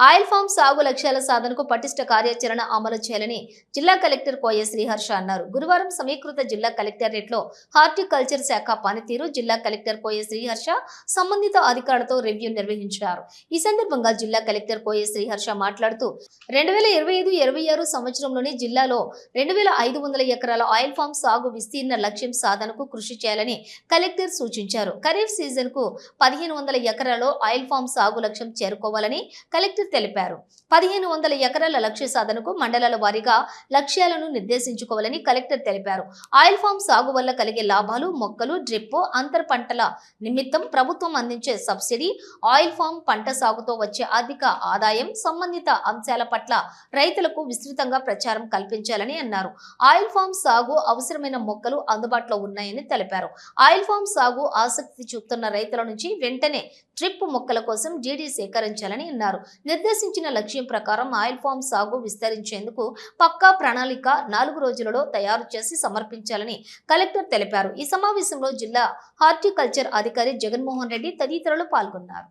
Oil form సాగు లక్ష్యాల సాధనకు పటిష్ట కార్యాచరణ అమలు చేయాలని జిల్లా కలెక్టర్ కోయ శ్రీహర్ష అన్నారు. గురువారం సమీకృత జిల్లా కలెక్టరేట్ లో హార్టికల్చర్ శాఖ పనితీరు జిల్లా కలెక్టర్ కోయ శ్రీహర్ష సంబంధిత అధికారులతో రివ్యూ నిర్వహించారు. ఈ సందర్భంగా జిల్లా కలెక్టర్ కోయ శ్రీహర్ష మాట్లాడుతూ 2025-26 సంవత్సరంలోని జిల్లాలో 2500 ఎకరాల ఆయిల్ ఫామ్ సాగు విస్తీర్ణ లక్ష్యం సాధనకు కృషి చేయాలని కలెక్టర్ సూచించారు. ఖరీఫ్ సీజన్ కు 1500 ఎకరాల్లో ఆయిల్ ఫామ్ సాగు లక్ష్యం చేరుకోవాలని కలెక్టర్ తెలిపారు. 1500 ఎకరాల లక్ష్య సాధనకు మండలాల వారీగా లక్ష్యాలను నిర్దేశించుకోవాలని కలెక్టర్ తెలిపారు. ఆయిల్ ఫామ్ సాగు వల్ల కలిగే లాభాలు, మొక్కలు, డ్రిప్, అంతర్ పంటల నిమిత్తం ప్రభుత్వం అందించే సబ్సిడీ, ఆయిల్ ఫామ్ పంట సాగుతో వచ్చే అధిక ఆదాయం సంబంధిత అంశాల పట్ల రైతులకు విస్తృతంగా ప్రచారం కల్పించాలని అన్నారు. ఆయిల్ ఫామ్ సాగు అవసరమైన మొక్కలు అందుబాటులో ఉన్నాయని తెలిపారు. ఆయిల్ ఫామ్ సాగు ఆసక్తి చూపుతున్న రైతుల నుంచి వెంటనే డ్రిప్ మొక్కల కోసం జీడీ సేకరించాలని అన్నారు. నిర్దేశించిన లక్ష్యం ప్రకారం ఆయిల్ ఫామ్ సాగు విస్తరించేందుకు పక్కా ప్రణాళిక 4 రోజులలో తయారు చేసి సమర్పించాలని కలెక్టర్ తెలిపారు. ఈ సమావేశంలో జిల్లా హార్టికల్చర్ అధికారి జగన్మోహన్ రెడ్డి తదితరులు పాల్గొన్నారు.